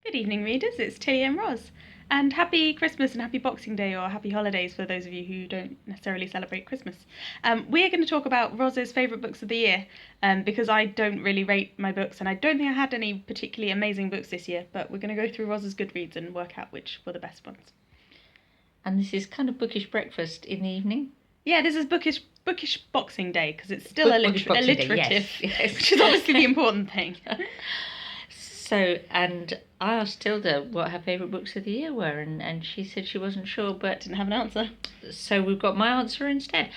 Good evening, readers. It's Tilly and Ros. And happy Christmas and happy Boxing Day, or happy holidays for those of you who don't necessarily celebrate Christmas. We're going to talk about Ros's favourite books of the year, because I don't really rate my books, and I don't think I had any particularly amazing books this year, but we're going to go through Ros's GoodReads and work out which were the best ones. And this is kind of bookish breakfast in the evening. Yeah, this is bookish Boxing Day, because it's still alliterative, yes. Which is obviously the important thing. So, and I asked Tilda what her favourite books of the year were, and she said she wasn't sure, but Didn't have an answer. So we've got my answer instead.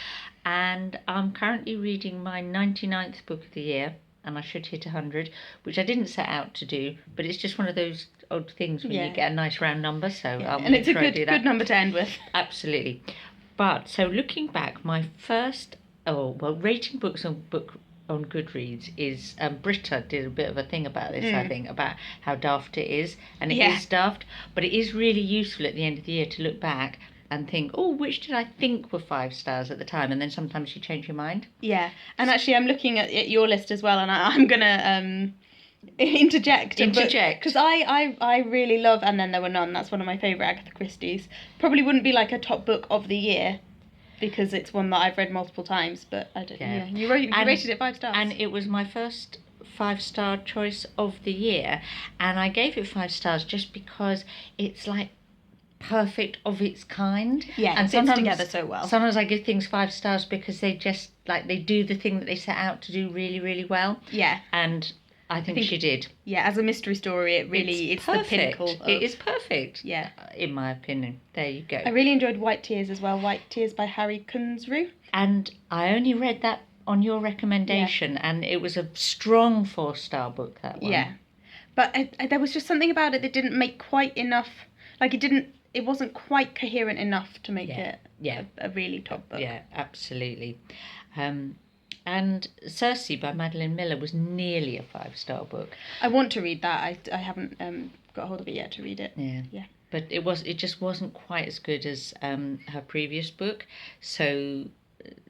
And I'm currently reading my 99th book of the year, and I should hit 100, which I didn't set out to do, but it's just one of those odd things when you get a nice round number, so I'll and it's a do that. good number to end with. Absolutely. But, so looking back, my first, rating books on GoodReads is, Britta did a bit of a thing about this, I think, about how daft it is, and it is daft, but it is really useful at the end of the year to look back and think, oh, which did I think were 5 stars at the time, and then sometimes you change your mind. Yeah, and actually I'm looking at your list as well, and I'm going to interject, because I really love And Then There Were None. That's one of my favourite Agatha Christie's. Probably wouldn't be like a top book of the year, because it's one that I've read multiple times, but I don't. Yeah, you rated it 5 stars, and it was my first 5-star choice of the year, and I gave it 5 stars just because it's like perfect of its kind. Yeah, and it fits together so well. Sometimes I give things 5 stars because they just they do the thing that they set out to do really, really well. Yeah, and I think she did. Yeah, as a mystery story, it's the pinnacle. It is perfect. Yeah, in my opinion. There you go. I really enjoyed White Tears as well. White Tears by Harry Kunzru. And I only read that on your recommendation, and it was a strong 4-star book, that one. Yeah, but there was just something about it that didn't make quite enough. Like it wasn't quite coherent enough to make it a really top book. Yeah, absolutely. And Cersei by Madeline Miller was nearly a 5-star book. I want to read that. I haven't got hold of it yet to read it. Yeah. But it just wasn't quite as good as her previous book. So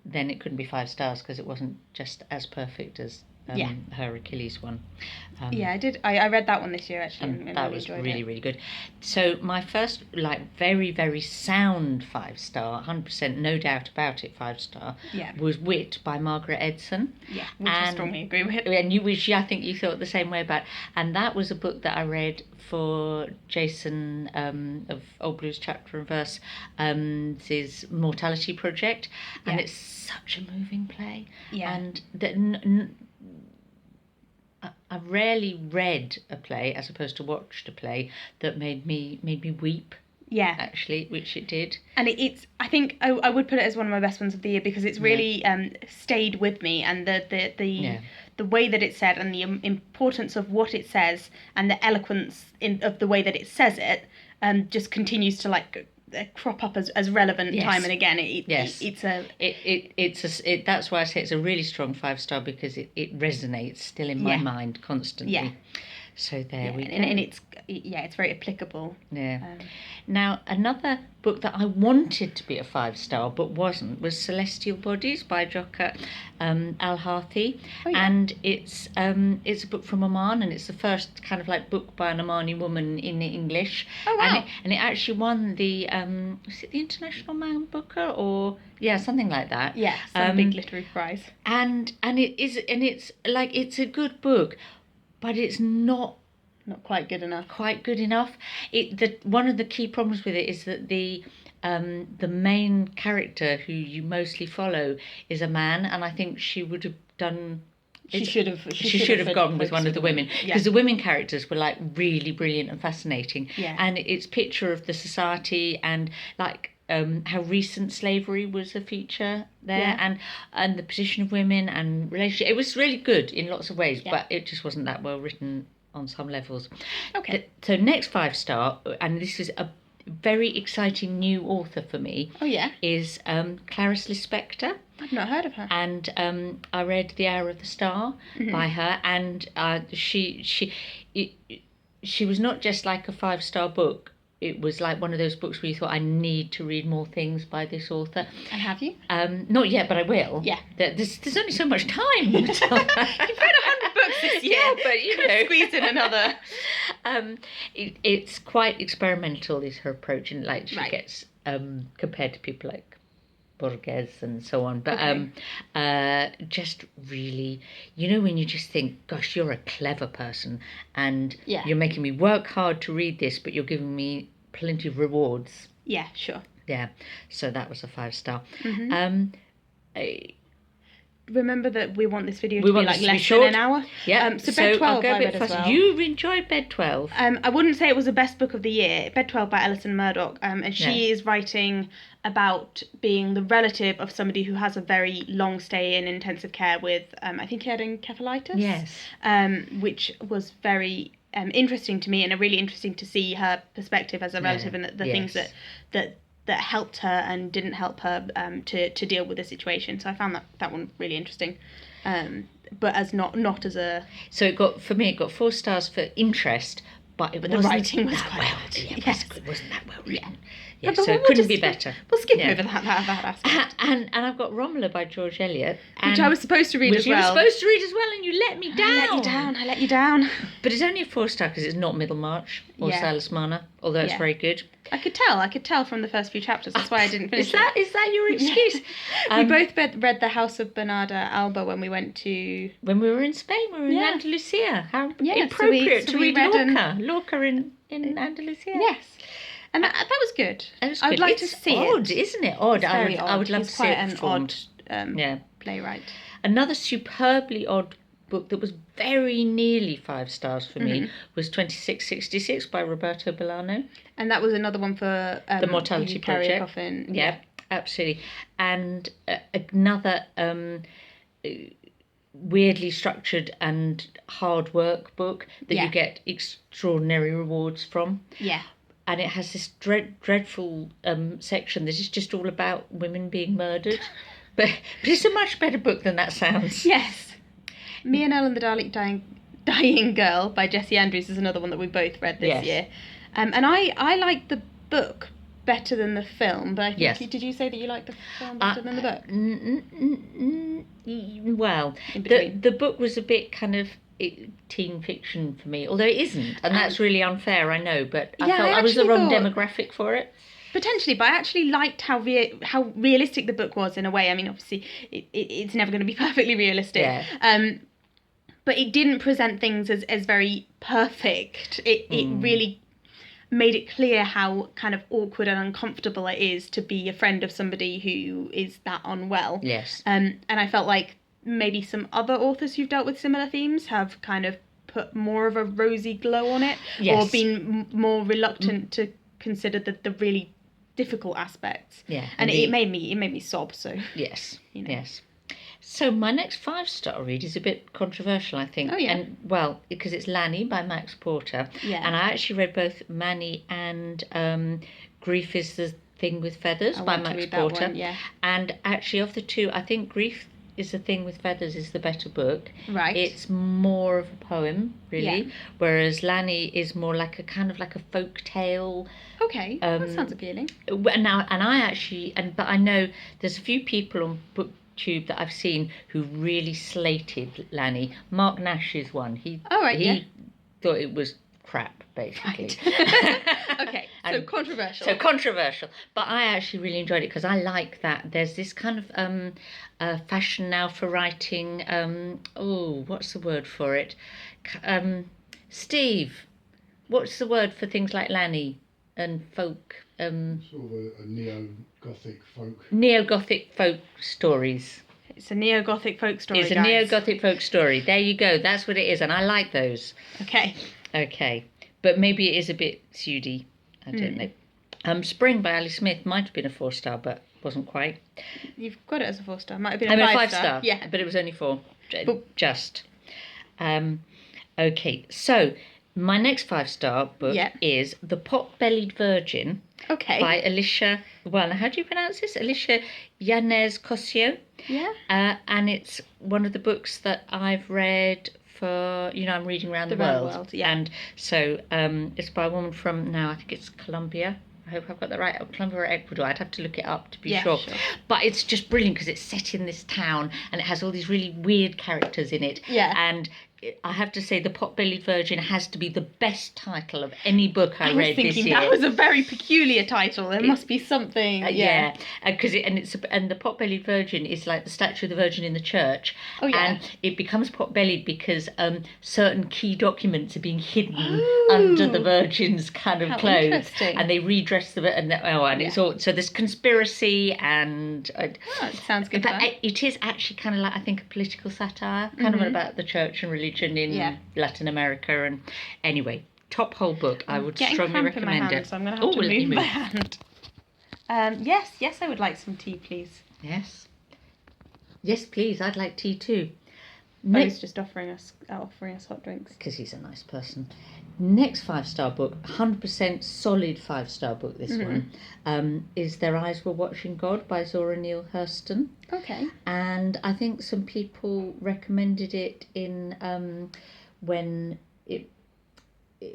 then it couldn't be 5 stars because it wasn't just as perfect as her Achilles one. I did. I read that one this year, actually. And that was really, really good. So my first, very, very sound 5-star, 100%, no doubt about it, 5-star, was Wit by Margaret Edson. Yeah, which I strongly agree with. And I think you thought the same way about. And that was a book that I read for Jason of Old Blues Chapter and Verse, his Mortality Project, and it's such a moving play. Yeah, and I've rarely read a play as opposed to watched a play that made me weep. Yeah, actually, which it did. And it's I think I would put it as one of my best ones of the year because it's really stayed with me, and the way that it's said and the importance of what it says and the eloquence of the way that it says it just continues to crop up as relevant time and again. That's why I say it's a really strong 5-star because it resonates still in my mind constantly. Yeah. So there we go. And it's very applicable. Yeah. Now, another book that I wanted to be a 5-star but wasn't was Celestial Bodies by Joka Al-Hathi. Oh, yeah. And it's a book from Oman, and it's the first kind of book by an Omani woman in English. Oh, wow. And it actually won the was it the International Man Booker or something like that. Yeah, some big literary prize. And it's a good book, but it's not quite good enough. One of the key problems with it is that the main character who you mostly follow is a man, and I think she would have done. She should have gone with one of the women, because the women characters were really brilliant and fascinating. Yeah. And it's picture of the society and how recent slavery was a feature there, and the position of women and relationship. It was really good in lots of ways, but it just wasn't that well written on some levels. Okay. So next 5-star, and this is a very exciting new author for me. Oh yeah. Is Clarice Lispector. I've not heard of her. And I read The Hour of the Star by her, and she was not just a 5-star book. It was one of those books where you thought, I need to read more things by this author. And have you? Not yet, but I will. Yeah. There's only so much time. You've read 100 books this year. Yeah, but you know, squeeze in another. It's quite experimental, is her approach, and like she Right. gets compared to people like Borges and so on. But Okay. just really, you know, when you just think, gosh, you're a clever person, and Yeah. you're making me work hard to read this, but you're giving me plenty of rewards. Yeah, sure. Yeah, so that was a 5-star. Mhm. I- Remember that we want this video We to be want like this to be less short. than an hour. Yeah, So Bed 12 I'll go I a bit read as faster. well. You enjoyed Bed 12. I wouldn't say it was the best book of the year. Bed 12 by Alison Murdoch. And she is writing about being the relative of somebody who has a very long stay in intensive care with, I think he had encephalitis. Yes. Which was very interesting to me, and really interesting to see her perspective as a relative and the things that helped her and didn't help her to deal with the situation. So I found that one really interesting. But as not as a... So it got 4 stars for interest, but the writing was that quite well. bad. Yeah, Yes. it wasn't that well written. Yeah, So it couldn't be better. We'll skip Yeah. over that aspect. And I've got Romola by George Eliot, Which I was supposed to read as well. Which you were supposed to read as well, and you let me down. I let you down. But it's only a 4-star because it's not Middlemarch or Silas Marner, although it's very good. I could tell from the first few chapters. That's why I didn't finish it. Is that your excuse? We both read The House of Bernarda Alba when we went to... When we were in Spain, we were in Andalusia. How appropriate to read Lorca in Andalusia. Yes. And that was good. It was I would good. like It's to see odd, it. isn't it? Odd. It's very I would love He's to see quite it an performed. odd playwright. Another superbly odd book that was very nearly 5 stars for me was 2666 by Roberto Bolaño. And that was another one for The Mortality You Carry a Project. Coffin. Yeah, absolutely. And another weirdly structured and hard work book that you get extraordinary rewards from. Yeah. And it has this dreadful section that is just all about women being murdered. But it's a much better book than that sounds. Yes. Me and Ellen the Dying Girl by Jessie Andrews is another one that we both read this year. And I liked the book better than the film, but I think did you say that you liked the film better than the book? Well, the book was a bit kind of teen fiction for me, although it isn't, and that's really unfair, I know, but I felt I was the wrong demographic for it. Potentially, but I actually liked how realistic the book was in a way. I mean, obviously, it's never going to be perfectly realistic. Yeah. But it didn't present things as very perfect. It really made it clear how kind of awkward and uncomfortable it is to be a friend of somebody who is that unwell. Yes. And I felt like maybe some other authors who've dealt with similar themes have kind of put more of a rosy glow on it, or been more reluctant to consider the really difficult aspects. Yeah. And it made me sob. So yes, you know. Yes. So my next 5-star read is a bit controversial, I think. Oh, yeah. And, well, because it's Lani by Max Porter. Yeah. And I actually read both Mani and Grief is the Thing with Feathers by Max Porter. One, yeah. And actually, of the two, I think Grief is the Thing with Feathers is the better book. Right. It's more of a poem, really. Yeah. Whereas Lani is more like a kind of like a folk tale. Okay, that sounds appealing. But I know there's a few people on BookTube that I've seen who really slated Lani. Mark Nash is one. He thought it was crap, basically. Right. Okay, so controversial. So controversial. But I actually really enjoyed it because I like that. There's this kind of fashion now for writing, what's the word for it? Steve, what's the word for things like Lani and folk? Sort of a neo-Gothic folk. Neo-Gothic folk stories. It's a neo-Gothic folk story, It's a neo-Gothic folk story. There you go. That's what it is. And I like those. Okay. But maybe it is a bit pseudy. I don't know. Spring by Ali Smith might have been a 4-star, but wasn't quite. You've got it as a 4-star. Might have been a 5-star. Yeah. But it was only 4. Just. Okay. So my next 5-star book is The Potbellied Virgin. Okay. By Alicia, how do you pronounce this? Alicia Yanez Cosio. Yeah. And it's one of the books that I've read for, I'm reading around the world. Yeah. And so it's by a woman from, I think it's Colombia. I hope I've got that right. Colombia or Ecuador. I'd have to look it up to be sure. But it's just brilliant because it's set in this town and it has all these really weird characters in it. Yeah. And I have to say, The Potbellied Virgin has to be the best title of any book I read this year. That was a very peculiar title. There must be something. Because the Potbellied Virgin is like the statue of the Virgin in the church. Oh yeah. And it becomes potbellied because certain key documents are being hidden under the Virgin's kind of clothes, interesting. and they redress them. And it's all so there's conspiracy and. It sounds good. But it is actually kind of like, I think, a political satire, kind of about the church and religion in Latin America. And anyway, top whole book. I would strongly recommend it. So I'm going to have to move my hand. Yes, I would like some tea, please. Yes, please. I'd like tea too. He's just offering us hot drinks because he's a nice person. Next 5-star book, 100% solid 5-star book. This one is Their Eyes Were Watching God by Zora Neale Hurston. Okay. And I think some people recommended it in when it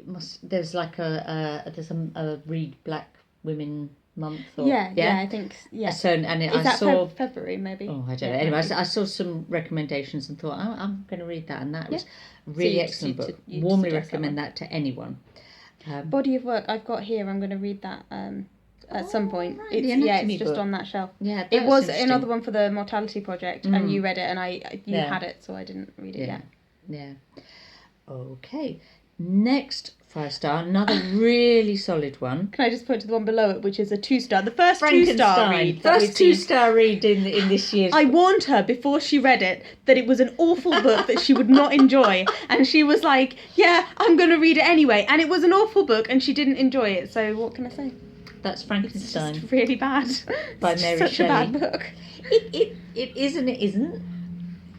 must. There's like a Read Black Women month. Or, I think So and is that February maybe? Oh, I don't know. Anyway, I saw some recommendations and thought, I'm going to read that, and that was really excellent book. Warmly recommend that to anyone. Body of work I've got here. I'm going to read that at some point. Right, it's just on that shelf. Yeah, it was another one for the Mortality Project, and you read it, and you had it, so I didn't read it yet. Yeah. Okay. Next 5-star, another really solid one. Can I just point to the one below it, which is a 2-star? The first 2-star read. First 2-star read in this year's. I warned her before she read it that it was an awful book that she would not enjoy, and she was like, "Yeah, I'm going to read it anyway." And it was an awful book, and she didn't enjoy it. So what can I say? That's Frankenstein. It's just really bad. By Mary Such Shelley. a bad book. It is and it isn't.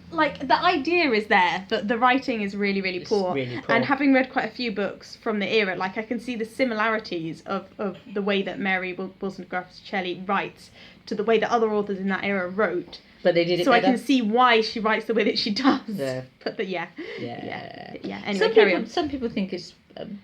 Like, the idea is there, but the writing is really, really poor. Really poor. And having read quite a few books from the era, like, I can see the similarities of the way that Mary Wollstonecraft Shelley writes to the way that other authors in that era wrote. But they did it so better. I can see why she writes the way that she does. Yeah. But Anyway, some people think it's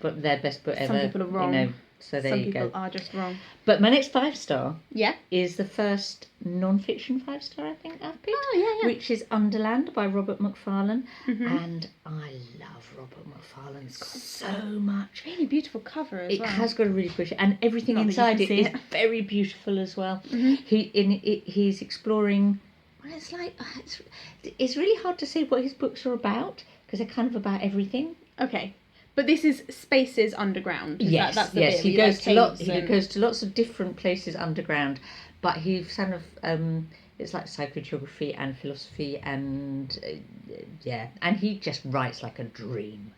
their best book ever. Some people are wrong. So there you go. Some people are just wrong. But my next 5-star Yeah. is the first non-fiction 5-star I think I've picked. Oh, yeah. Which is Underland by Robert Macfarlane. Mm-hmm. And I love Robert Macfarlane. It's got so much. Really beautiful cover as well. It has got a really pretty, and everything inside it is very beautiful as well. Mm-hmm. He's exploring. Well, it's really hard to say what his books are about because they're kind of about everything. Okay. But this is spaces underground. Yes, that's the bit. He goes to lots of different places underground, but he's kind of it's like psychogeography and philosophy and and he just writes like a dream.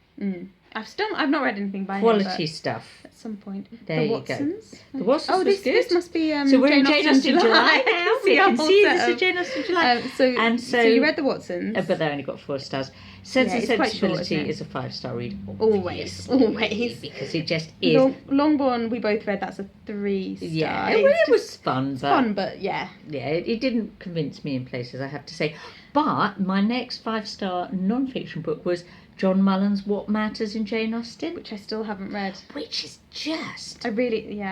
I've not read anything by quality him, stuff. At some point, There the you Watsons. Go. The Watsons. Oh, this must be. So we're in Jane Austen July now. We can see this is Jane Austen July. So you read the Watsons, but they only got 4 stars. Sense and Sensibility is a 5-star read. Always. Because it just is. Longbourn, we both read. That's a 3-star. Yeah, it was fun. But yeah. Yeah, it didn't convince me in places, I have to say. But my next 5-star non-fiction book was John Mullen's What Matters in Jane Austen, which I still haven't read. Which is just... I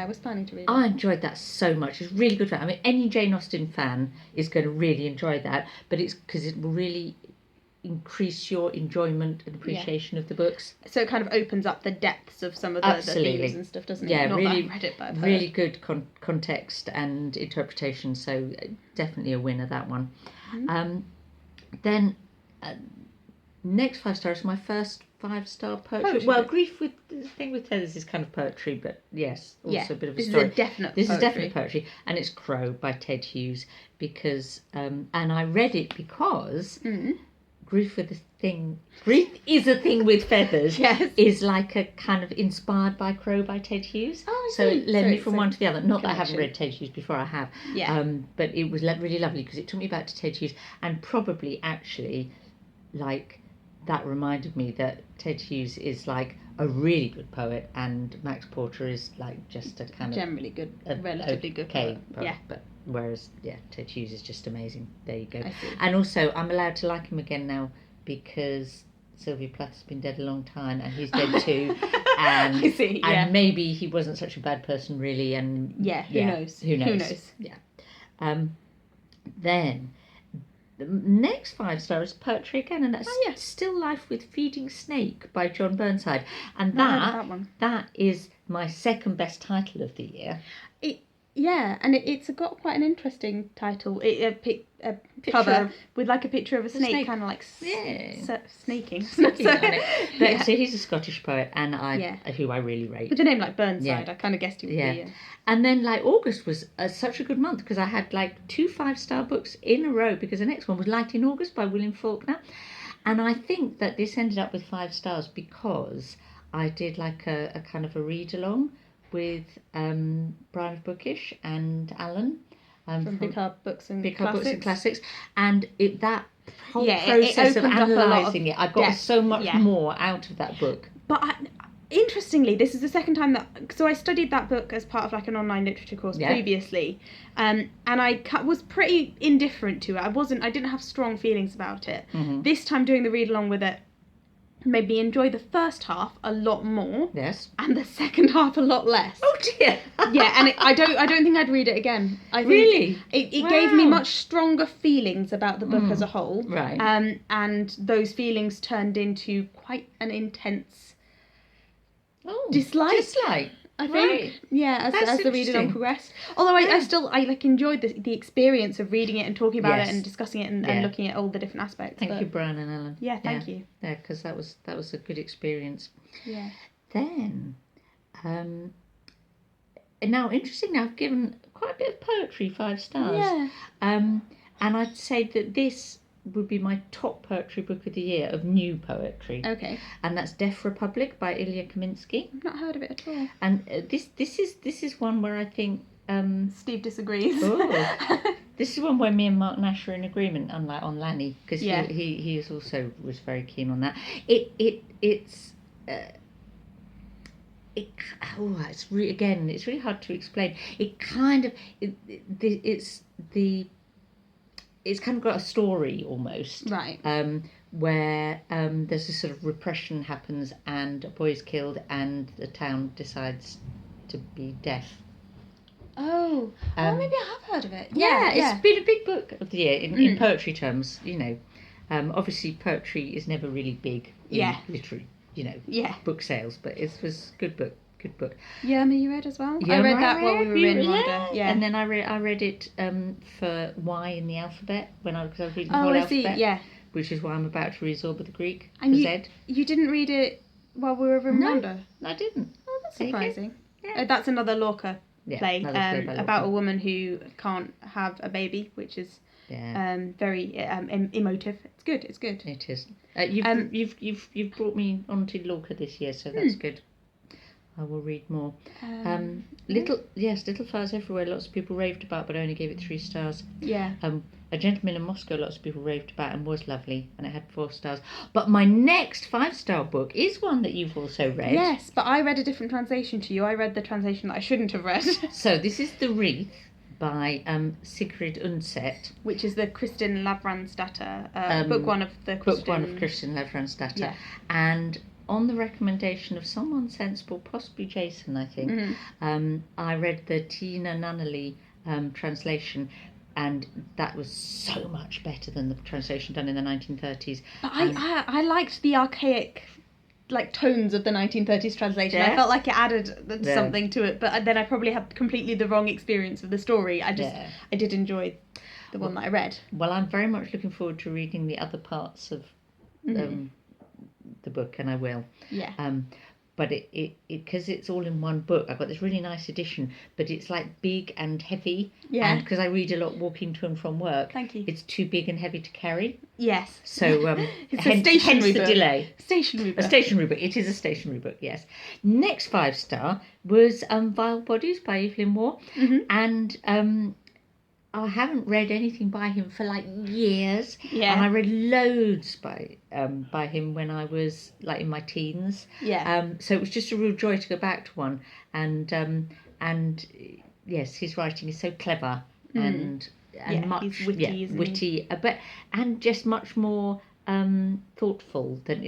was planning to read it. I enjoyed that so much. It's really good. I mean, any Jane Austen fan is going to really enjoy that, but it's because it will really increase your enjoyment and appreciation of the books. So it kind of opens up the depths of some of the themes and stuff, doesn't it? Yeah, Not really, that I've read it, but really good context and interpretation. So definitely a winner, that one. Mm-hmm. Then next 5 stars, my first 5-star poetry. Grief with the Thing with Feathers is kind of poetry, but yes, also a bit of a story. This is definite poetry, and it's Crow by Ted Hughes because, and I read it because. Grief is a Thing with Feathers is like a kind of inspired by Crow by Ted Hughes. So it led me from one to the other. Not that I haven't read Ted Hughes before, I have. Yeah. But it was really lovely because it took me back to Ted Hughes, and probably actually like that reminded me that Ted Hughes is like a really good poet and Max Porter is like just a kind of generally good, relatively good poet. Yeah. But whereas Ted Hughes is just amazing. There you go. And also I'm allowed to like him again now because Sylvia Plath's been dead a long time and he's dead too. And and maybe he wasn't such a bad person really. And who knows? Yeah. Then the next 5-star is poetry again, and that's yeah. Still Life with Feeding Snake by John Burnside. And Not heard of that one. that is my second best title of the year. Yeah, and it's got quite an interesting title. A cover with like a picture of a snake. Kind of like snaking. So he's a Scottish poet, and who I really rate. With a name like Burnside, I kind of guessed he would be. And then like August was such a good month because I had like 2 5-star books in a row, because the next one was Light in August by William Faulkner, and I think that this ended up with 5 stars because I did like a kind of a read along with Brian of Bookish and Allan from Big Hard Books and Classics, and that whole process of analysing it, I got so much more out of that book. But interestingly, this is the second time so I studied that book as part of like an online literature course previously, and I was pretty indifferent to it. I didn't have strong feelings about it. Mm-hmm. This time doing the read along with it made me enjoy the first half a lot more. Yes. And the second half a lot less. Oh dear. Yeah, and I don't think I'd read it again. I think really? It gave me much stronger feelings about the book as a whole. Right. And those feelings turned into quite an intense dislike. I think, as the reading on progressed. Although I still enjoyed the experience of reading it and talking about it and discussing it and looking at all the different aspects. Thank you, Brian and Allan. Yeah, thank you. Yeah, because that was a good experience. Yeah. Then, now interestingly, I've given quite a bit of poetry 5 stars. Yeah. And I'd say that this would be my top poetry book of the year of new poetry. Okay. And that's Deaf Republic by Ilya Kaminsky. I've not heard of it at all. And this is one where I think Steve disagrees. This is one where me and Mark Nash are in agreement, unlike on Lani, because he is also was very keen on that. It's really hard to explain. It's kind of got a story almost, right? Where there's this sort of repression happens and a boy is killed and the town decides to be deaf. Oh, maybe I have heard of it. It's been a big book of the year in poetry terms. You know, obviously poetry is never really big in literary, book sales, but it was good book. Good book. Yerma, you read as well? I read that while we were in Rwanda. Yeah. And then I read it for Y in the alphabet because I was reading the whole alphabet. Yeah. Which is why I'm about to read Zorba the Greek for and Z. You didn't read it while we were in Rwanda? No, I didn't. Oh, that's surprising. Yeah. That's another Lorca play about a woman who can't have a baby, which is very emotive. It's good. It is. You've brought me onto Lorca this year, so that's good. I will read more. Little Fires Everywhere, lots of people raved about, but I only gave it 3 stars. Yeah. A Gentleman in Moscow, lots of people raved about and was lovely, and it had 4 stars. But my next 5-star book is one that you've also read. Yes, but I read a different translation to you. I read the translation that I shouldn't have read. So this is The Wreath by Sigrid Undset. Which is the Kristin Lavransdatter, book one of Kristin Lavransdatter. Yeah. And on the recommendation of someone sensible, possibly Jason, I think, I read the Tina Nunnally translation, and that was so much better than the translation done in the 1930s. But I liked the archaic tones of the 1930s translation. Yeah. I felt like it added something to it, but then I probably had completely the wrong experience of the story. I did enjoy the one that I read. Well, I'm very much looking forward to reading the other parts of the book, and I will. Yeah. But it because it's all in one book, I've got this really nice edition, but it's like big and heavy. Yeah. And because I read a lot walking to and from work, thank you, it's too big and heavy to carry. Yes. So it's hence, a stationary book. The delay. Stationary book. A stationary book. It is a stationary book. Yes. Next 5-star was Vile Bodies by Evelyn Waugh, and I haven't read anything by him for years. Yeah. And I read loads by him when I was in my teens. Yeah. So it was just a real joy to go back to one. And yes, his writing is so clever and much he's witty, witty, and just much more thoughtful than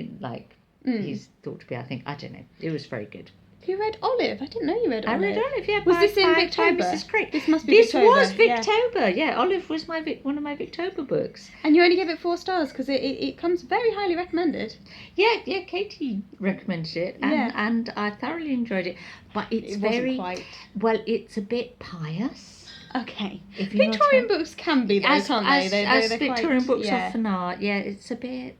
he's thought to be. I think, I don't know. It was very good. You read Olive? I didn't know you read Olive. I read Olive, yeah. Was by, this in by Victober? Mrs. Crick. This must be This Victober. was Victober, yeah. Olive was one of my Victober books. And you only gave it 4 stars because it comes very highly recommended. Yeah, Katie recommended it, and I thoroughly enjoyed it. But it's wasn't quite. Well, it's a bit pious. Okay. If you Victorian books can be those, can't they? As they're Victorian quite, books often are, it's a bit,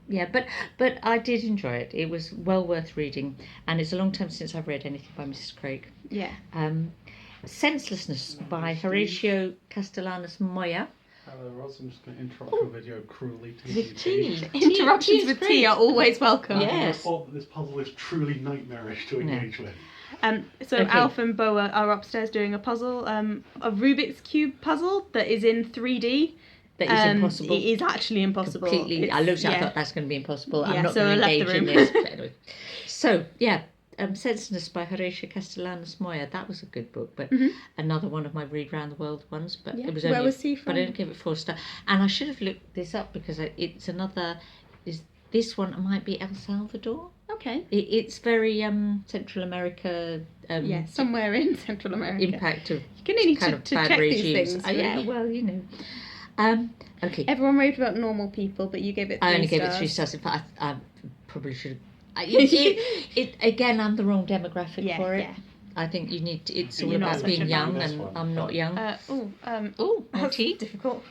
but I did enjoy it. It was well worth reading, and it's a long time since I've read anything by Mrs. Craig. Yeah. Senselessness by Horatio Castellanos Moya. Hello, Ros. I'm just going to interrupt your video cruelly to The give you tea. Interruptions Tea with is tea great. are always welcome. Yeah. I Yes. thought that this puzzle is truly nightmarish to engage with. So Okay. Alf and Bo are upstairs doing a puzzle, a Rubik's Cube puzzle that is in 3D. That is impossible. It is actually impossible. Completely. I looked at it, I thought that's going to be impossible. Yeah, I'm not so going I to left the engage in room. this. But anyway. So, Senselessness by Horatio Castellanos Moya. That was a good book, but another one of my read round the world ones. But it was only. Where was he from? But I didn't give it 4 stars. And I should have looked this up because it's another. This one might be El Salvador. Okay. It's very Central America. Somewhere in Central America. Impact of You can need kind to of bad check regimes. these things. Yeah, Really. well, you know. Okay. Everyone raved about Normal People, but you gave it 3 I only stars. gave it 3 stars. In fact, I probably should have. Again, I'm the wrong demographic for it. Yeah. I think you need to, it's all You're not about such being a young, fan. and I'm not young. More That's tea. Difficult.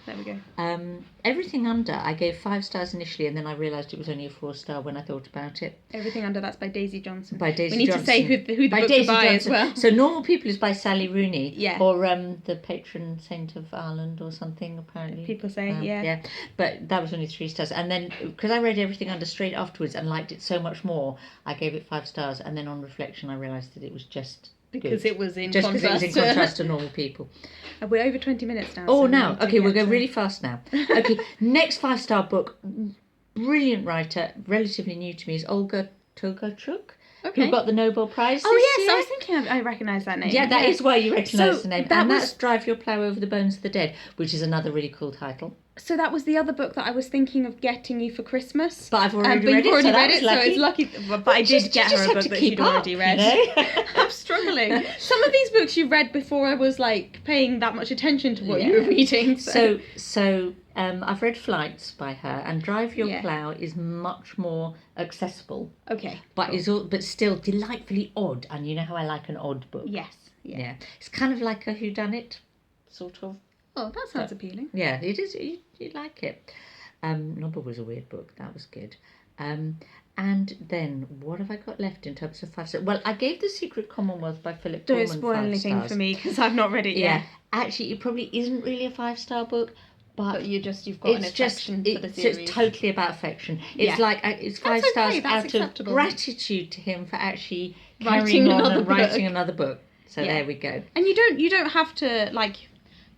There we go. Everything Under, I gave 5 stars initially, and then I realised it was only a 4-star when I thought about it. Everything Under, that's by Daisy Johnson. By Daisy We need Johnson. to say who the By book Daisy to buy Johnson. as well. So Normal People is by Sally Rooney. Yeah. Or the patron saint of Ireland or something, apparently. People say, Yeah. But that was only 3 stars. And then, because I read Everything Under straight afterwards and liked it so much more, I gave it 5 stars. And then on reflection, I realised that it was just Because good. it was in Just because contrast. it was in contrast to Normal People. We're over 20 minutes now. Oh, so now. we need to Okay, we'll get go to- really fast now. Okay, next 5-star book, brilliant writer, relatively new to me, is Olga Tokarczuk, Okay. who got the Nobel Prize Oh, this yes, year. I was thinking I recognise that name. Yeah, that is why you recognise So the name. that And was- that's Drive Your Plough Over the Bones of the Dead, which is another really cool title. So that was the other book that I was thinking of getting you for Christmas. But I've already but read you've it, so already that read was it, lucky. so it's lucky. But I did get her a book that she'd already read. You know? I'm struggling. Some of these books you read before I was like paying that much attention to what you were reading. So I've read Flights by her, and Drive Your Yeah. Plough is much more accessible, Okay. but but still delightfully odd. And you know how I like an odd book. Yes. Yeah. It's kind of like a whodunit, sort of. Oh, that sounds appealing. Yeah, it is. You like it. Number was a weird book. That was good. And then what have I got left in terms of 5 stars? Well, I gave The Secret Commonwealth by Philip Don't Pullman spoil 5 anything stars. for me because I've not read it Yeah, yet. actually, it probably isn't really a 5-star book, but You've got an it's just affection for the it's series. totally about affection. It's Yeah. like it's 5 That's stars okay, that's out acceptable. of gratitude to him for actually Writing carrying on another and writing book. another book. So Yeah. there we go. And you don't have to like.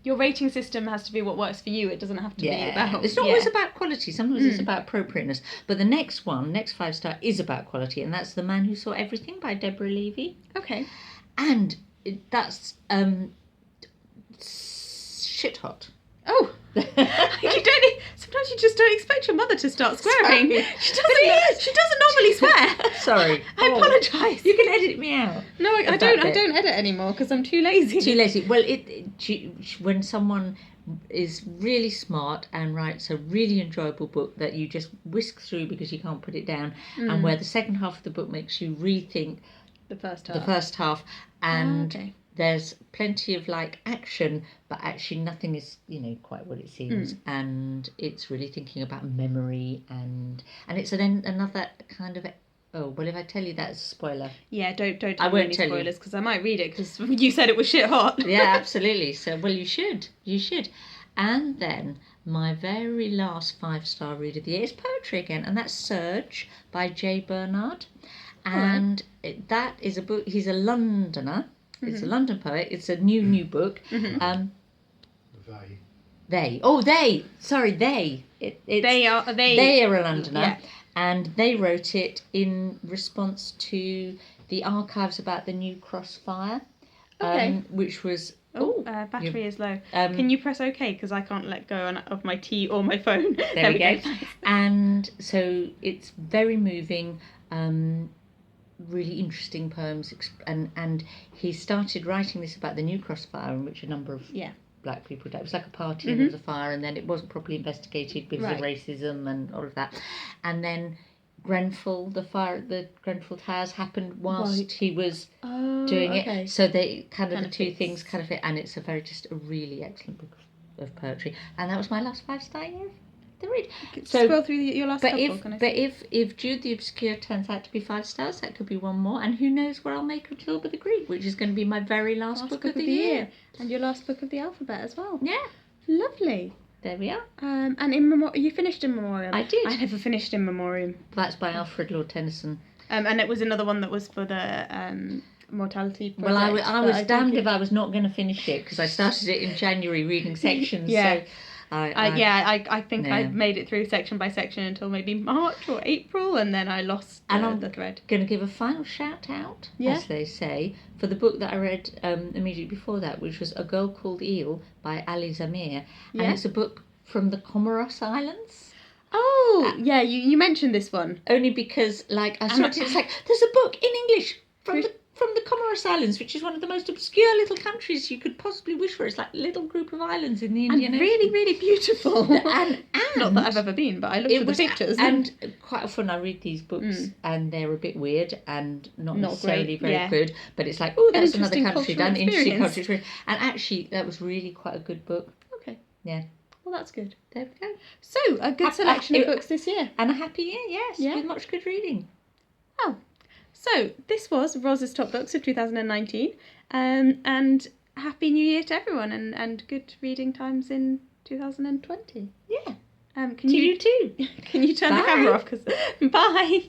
Your rating system has to be what works for you. It doesn't have to be about. It's not always about quality. Sometimes it's about appropriateness. But the next 5-star, is about quality, and that's The Man Who Saw Everything by Deborah Levy. Okay. And that's shit hot. Oh. Sometimes you just don't expect your mother to start swearing. Sorry. She doesn't normally swear. Sorry. I apologise. You can edit me out. No, I About don't. I it. don't edit anymore because I'm too lazy. Too lazy. Well, when someone is really smart and writes a really enjoyable book that you just whisk through because you can't put it down, and where the second half of the book makes you rethink The first the first half, and okay. there's plenty of like action, but actually nothing is quite what it seems, and it's really thinking about memory, and it's another kind of. Oh, well, if I tell you that's a spoiler. Yeah, don't I tell me won't any tell you. spoilers because I might read it because you said it was shit hot. Yeah, absolutely. So, well, you should. And then my very last 5-star read of the year is poetry again, and that's Surge by J. Bernard. And that is a book. He's a Londoner. It's a London poet. It's a new book. They. Sorry, they. They are a Londoner. Yeah. And they wrote it in response to the archives about the New Cross fire, which was... battery is low. Can you press OK? Because I can't let go of my tea or my phone. There we go. And so it's very moving. really interesting poems, and he started writing this about the New Cross fire, in which a number of black people died. It was like a party and there was a fire, and then it wasn't properly investigated because of racism and all of that. And then Grenfell, the fire at the Grenfell Towers happened whilst he was doing it. So they kind of the two things kind of fit, and it's just a really excellent book of poetry. And that was my last 5-star year. The read. So scroll through your last couple. If Jude the Obscure turns out to be 5 stars, that could be one more. And who knows where I'll make of Tilba the Greek, which is going to be my very last book of the year. And your last book of the alphabet as well. Yeah. Lovely. There we are. And you finished In Memoriam. I did. I never finished In Memoriam. That's by Alfred Lord Tennyson. And it was another one that was for the mortality project. Well, I was damned if I was not going to finish it, because I started it in January reading sections. Yeah. So I think I made it through section by section until maybe March or April, and then I lost the thread. Going to give a final shout out, as they say, for the book that I read immediately before that, which was A Girl Called Eel by Ali Zamir, and it's a book from the Comoros Islands. Oh, you mentioned this one. Only because, I started, it's like, there's a book in English from the Comoros Islands, which is one of the most obscure little countries you could possibly wish for. It's like a little group of islands in the Indian Ocean. Really, really beautiful. And not that I've ever been, but I looked at the pictures. And quite often I read these books and they're a bit weird and not necessarily very good. But it's like, oh, that's another country done. Interesting cultural experience. And actually, that was really quite a good book. Okay. Yeah. Well, that's good. There we go. So, a good selection of books this year. And a happy year, yes. Yeah. With much good reading. Oh. So, this was Ros's Top Books of 2019, and Happy New Year to everyone, and good reading times in 2020. Yeah. To you too. Can you turn the camera off? Bye!